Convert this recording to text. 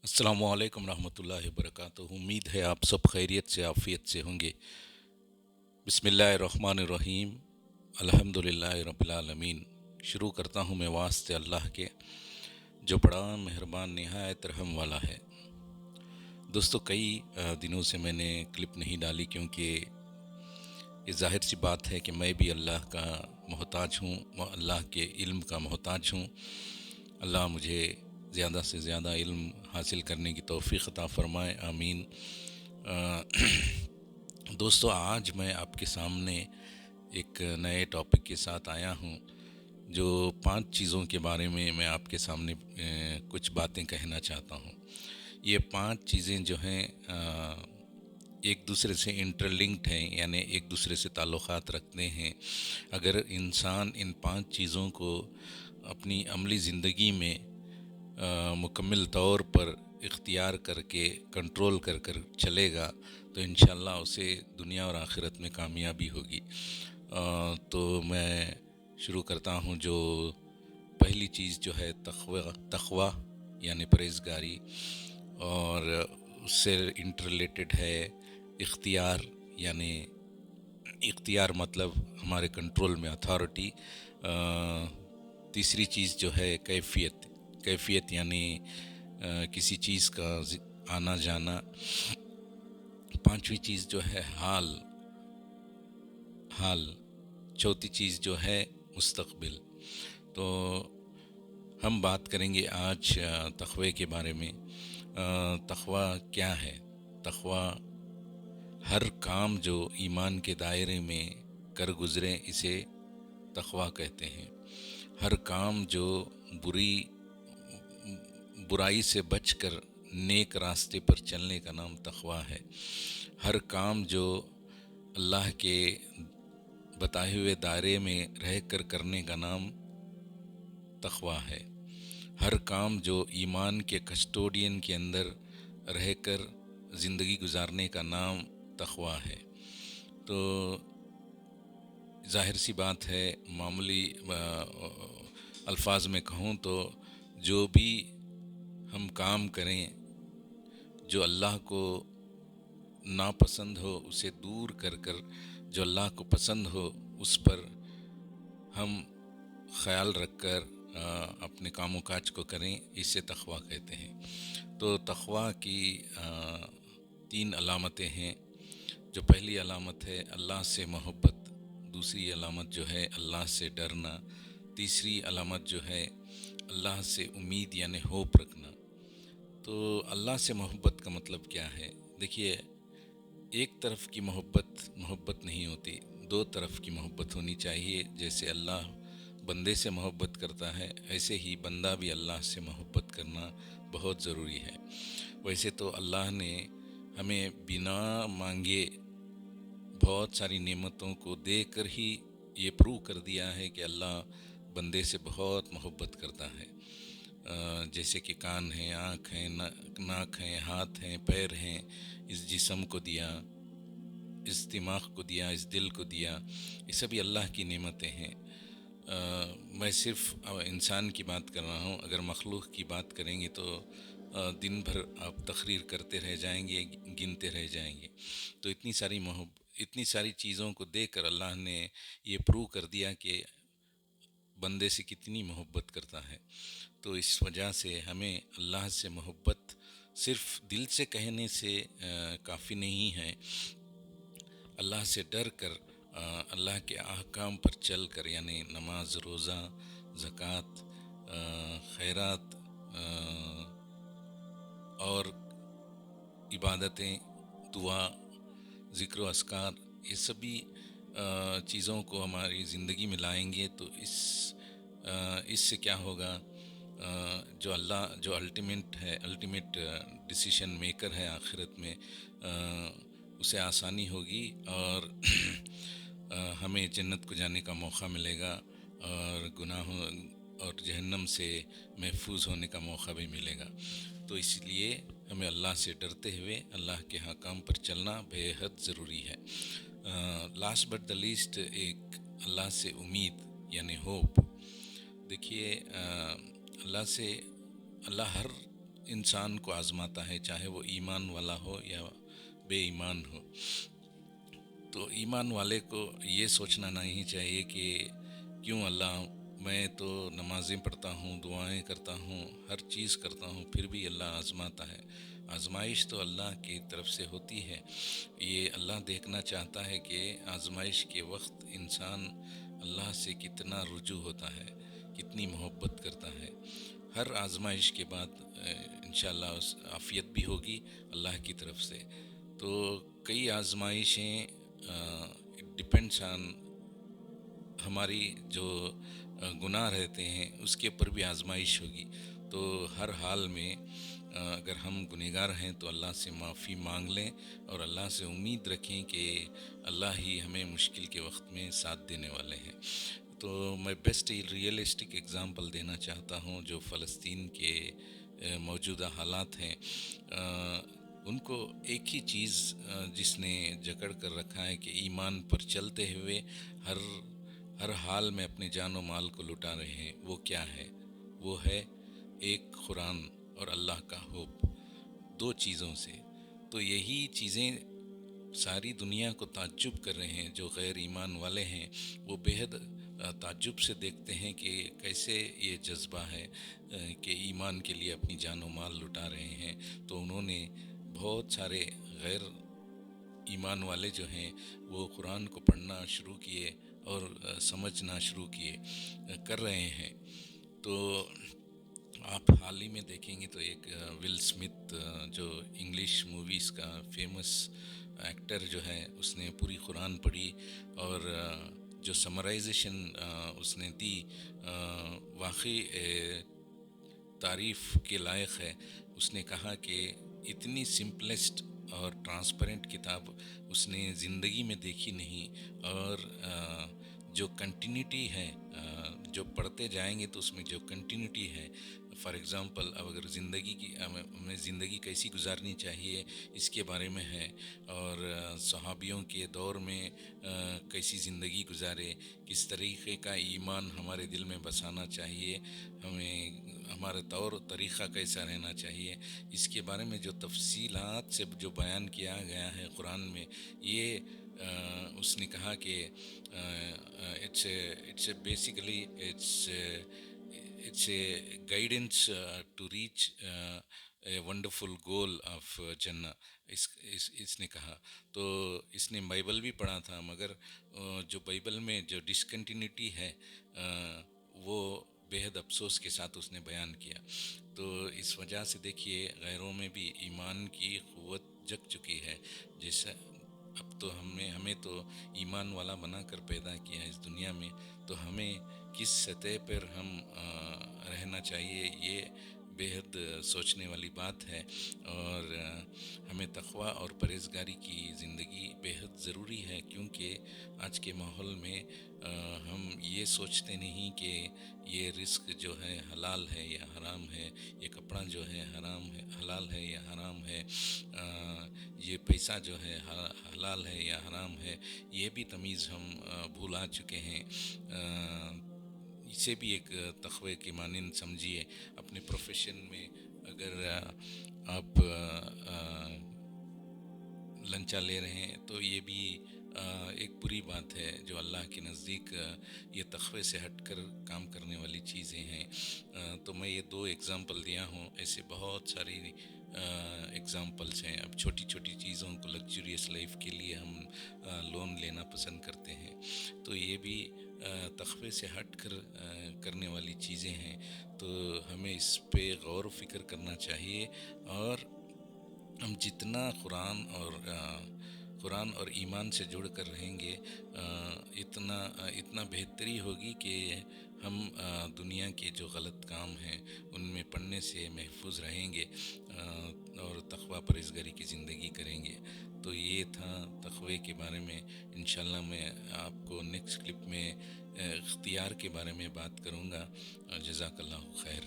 अस्सलाम वालेकुम रहमतुल्लाहि वबरकातुहू। उम्मीद है आप सब खैरियत से आफ़ियत से होंगे। बिस्मिल्लाहिर्रहमानिर्रहीम। अल्हम्दुलिल्लाहि रब्बिल आलमीन। शुरू करता हूँ मैं वास्ते अल्लाह के, जो बड़ा मेहरबान निहायत रहम वाला है। दोस्तों, कई दिनों से मैंने क्लिप नहीं डाली, क्योंकि ये ज़ाहिर सी बात है कि मैं भी अल्लाह का मोहताज हूँ, अल्लाह के इल्म का मोहताज हूँ। अल्लाह मुझे ज़्यादा से ज़्यादा इल्म हासिल करने की तौफ़ीक़ अता फ़रमाए, आमीन। दोस्तों, आज मैं आपके सामने एक नए टॉपिक के साथ आया हूँ, जो 5 चीज़ों के बारे में मैं आपके सामने कुछ बातें कहना चाहता हूँ। ये 5 चीज़ें जो हैं एक दूसरे से इंटरलिंक्ड हैं, यानी एक दूसरे से ताल्लुक़ात रखते हैं। अगर इंसान इन 5 चीज़ों को अपनी अमली ज़िंदगी में मुकम्मल तौर पर इख्तियार करके कंट्रोल कर कर चलेगा, तो इंशाअल्लाह उसे दुनिया और आखिरत में कामयाबी होगी। तो मैं शुरू करता हूँ। जो पहली चीज़ जो है तक़वा यानी परहेज़गारी, और उससे इंटरलेटेड है इख्तियार, यानी इख्तियार मतलब हमारे कंट्रोल में अथॉरिटी। तीसरी चीज़ जो है कैफ़ियत यानी किसी चीज़ का आना जाना। पांचवी चीज़ जो है हाल। चौथी चीज़ जो है मुस्तक़बिल। तो हम बात करेंगे आज तक़वे के बारे में। तक़वा क्या है? तक़वा हर काम जो ईमान के दायरे में कर गुज़रे, इसे तक़वा कहते हैं। हर काम जो बुराई से बचकर नेक रास्ते पर चलने का नाम तक़वा है। हर काम जो अल्लाह के बताए हुए दायरे में रह कर करने का नाम तक़वा है। हर काम जो ईमान के कस्टोडियन के अंदर रहकर ज़िंदगी गुजारने का नाम तक़वा है। तो ज़ाहिर सी बात है, मामूली अल्फाज में कहूँ तो जो भी हम काम करें, जो अल्लाह को नापसंद हो उसे दूर कर कर जो अल्लाह को पसंद हो उस पर हम ख्याल रख कर अपने कामों काज को करें, इसे तक़वा कहते हैं। तो तक़वा की 3 अलामतें हैं। जो पहली अलामत है अल्लाह से मोहब्बत, दूसरी अलामत जो है अल्लाह से डरना, तीसरी अलामत जो है अल्लाह से उम्मीद यानी होप रखना। तो अल्लाह से मोहब्बत का मतलब क्या है? देखिए, एक तरफ की मोहब्बत नहीं होती, 2 तरफ की मोहब्बत होनी चाहिए। जैसे अल्लाह बंदे से मोहब्बत करता है, ऐसे ही बंदा भी अल्लाह से मोहब्बत करना बहुत ज़रूरी है। वैसे तो अल्लाह ने हमें बिना मांगे बहुत सारी नेमतों को देकर ही ये प्रूव कर दिया है कि अल्लाह बंदे से बहुत मोहब्बत करता है। जैसे कि कान हैं, आँख हैं, नाक हैं, हाथ हैं, पैर हैं, इस जिस्म को दिया, इस दिमाग को दिया, इस दिल को दिया, ये सभी अल्लाह की नेमतें हैं। मैं सिर्फ इंसान की बात कर रहा हूँ। अगर मखलूक की बात करेंगे तो दिन भर आप तकरीर करते रह जाएंगे, गिनते रह जाएंगे। तो इतनी सारी चीज़ों को देखकर अल्लाह ने ये प्रूव कर दिया कि बंदे से कितनी मोहब्बत करता है। तो इस वजह से हमें अल्लाह से मोहब्बत सिर्फ दिल से कहने से काफ़ी नहीं है। अल्लाह से डर कर अल्लाह के अहकाम पर चल कर, यानी नमाज, रोज़ा, ज़कात, खैरात और इबादतें, दुआ, ज़िक्र व अस्कार, ये सभी चीज़ों को हमारी ज़िंदगी में लाएंगे तो इससे क्या होगा? जो अल्टीमेट डिसीशन मेकर है आखिरत में, उसे आसानी होगी और हमें जन्नत को जाने का मौका मिलेगा और गुनाहों और जहन्नम से महफूज होने का मौका भी मिलेगा। तो इसलिए हमें अल्लाह से डरते हुए अल्लाह के हकाम पर चलना बेहद ज़रूरी है। लास्ट बट द लीस्ट, एक अल्लाह से उम्मीद यानी होप। देखिए, अल्लाह हर انسان کو آزماتا ہے، چاہے وہ ایمان والا ہو یا بے ایمان ہو۔ تو ایمان والے کو یہ سوچنا نہیں چاہیے کہ کیوں اللہ، میں تو نمازیں پڑھتا ہوں، دعائیں کرتا ہوں، ہر چیز کرتا ہوں، پھر بھی اللہ آزماتا ہے۔ آزمائش تو اللہ کی طرف سے ہوتی ہے۔ یہ اللہ دیکھنا چاہتا ہے کہ آزمائش کے وقت انسان اللہ سے کتنا رجوع ہوتا ہے، کتنی محبت کرتا ہے۔ ہر آزمائش کے بعد انشاءاللہ اس عافیت بھی ہوگی اللہ کی طرف سے۔ تو کئی آزمائشیں ڈپینڈس آن ہماری جو گناہ رہتے ہیں اس کے اوپر بھی آزمائش ہوگی۔ تو ہر حال میں اگر ہم گنہگار ہیں تو اللہ سے معافی مانگ لیں اور اللہ سے امید رکھیں کہ اللہ ہی ہمیں مشکل کے وقت میں ساتھ دینے والے ہیں۔ تو میں بیسٹ ریئلسٹک اگزامپل دینا چاہتا ہوں جو فلسطین کے موجودہ حالات ہیں۔ ان کو ایک ہی چیز جس نے جکڑ کر رکھا ہے کہ ایمان پر چلتے ہوئے ہر حال میں اپنے جان و مال کو لٹا رہے ہیں، وہ کیا ہے؟ وہ ہے ایک قرآن اور اللہ کا حب، دو چیزوں سے۔ تو یہی چیزیں ساری دنیا کو تعجب کر رہے ہیں۔ جو غیر ایمان والے ہیں وہ بےحد تعجب سے دیکھتے ہیں کہ کیسے یہ جذبہ ہے کہ ایمان کے لیے اپنی جان و مال لٹا رہے ہیں۔ تو انہوں نے بہت سارے غیر ایمان والے جو ہیں وہ قرآن کو پڑھنا شروع کیے اور سمجھنا شروع کر رہے ہیں۔ تو آپ حال ہی میں دیکھیں گے تو ایک ول اسمتھ جو انگلش موویز کا فیمس ایکٹر جو ہے، اس نے پوری قرآن پڑھی اور جو سمرائزیشن اس نے دی واقعی تعریف کے لائق ہے۔ اس نے کہا کہ اتنی سمپلسٹ اور ٹرانسپیرنٹ کتاب اس نے زندگی میں دیکھی نہیں، اور جو کنٹینیوٹی ہے، جو پڑھتے جائیں گے تو اس میں جو کنٹینیوٹی ہے، فار ایگزامپل اب اگر ہمیں زندگی کیسی گزارنی چاہیے اس کے بارے میں ہے، اور صحابیوں کے دور میں کیسی زندگی گزارے، کس طریقے کا ایمان ہمارے دل میں بسانا چاہیے، ہمیں ہمارا طور طریقہ کیسا رہنا چاہیے، اس کے بارے میں جو تفصیلات سے جو بیان کیا گیا ہے قرآن میں، یہ اس نے کہا کہ it's basically it's a guidance to reach a wonderful goal of Jinnah, اس نے کہا۔ تو اس نے بائبل بھی پڑھا تھا، مگر جو بائبل میں جو ڈسکنٹینیوٹی ہے وہ بےحد افسوس کے ساتھ اس نے بیان کیا۔ تو اس وجہ سے دیکھیے غیروں میں بھی ایمان کی قوت جگ چکی ہے۔ جیسا اب تو ہمیں تو ایمان والا بنا کر پیدا کیا ہے اس دنیا میں، تو ہمیں کس سطح پر ہم رہنا چاہیے یہ بےحد سوچنے والی بات ہے، اور ہمیں تقویٰ اور پرہیزگاری کی زندگی بےحد ضروری ہے، کیونکہ آج کے ماحول میں ہم یہ سوچتے نہیں کہ یہ رزق جو ہے حلال ہے یا حرام ہے، یہ کپڑا جو ہے حلال ہے یا حرام ہے، یہ پیسہ جو ہے حلال ہے یا حرام ہے، یہ بھی تمیز ہم بھولا چکے ہیں۔ اسے بھی ایک تقوی کے مانند سمجھیے۔ اپنے پروفیشن میں اگر آپ لنچا لے رہے ہیں تو یہ بھی ایک بری بات ہے، جو اللہ کے نزدیک یہ تقوی سے ہٹ کر کام کرنے والی چیزیں ہیں۔ تو میں یہ دو ایگزامپل دیا ہوں، ایسے بہت ساری ایگزامپلس ہیں۔ اب چھوٹی چھوٹی چیزوں کو لگژریس لائف کے لیے ہم لون لینا پسند کرتے ہیں، تو یہ بھی تقوی سے ہٹ کر کرنے والی چیزیں ہیں۔ تو ہمیں اس پہ غور و فکر کرنا چاہیے، اور ہم جتنا قرآن اور ایمان سے جڑ کر رہیں گے اتنا بہتری ہوگی کہ ہم دنیا کے جو غلط کام ہیں ان میں پڑنے سے محفوظ رہیں گے اور تقویٰ پرہیزگاری کی زندگی کریں گے۔ تو یہ تھا تقوی کے بارے میں۔ انشاءاللہ میں آپ کو نیکسٹ کلپ میں اختیار کے بارے میں بات کروں گا۔ جزاک اللہ خیر۔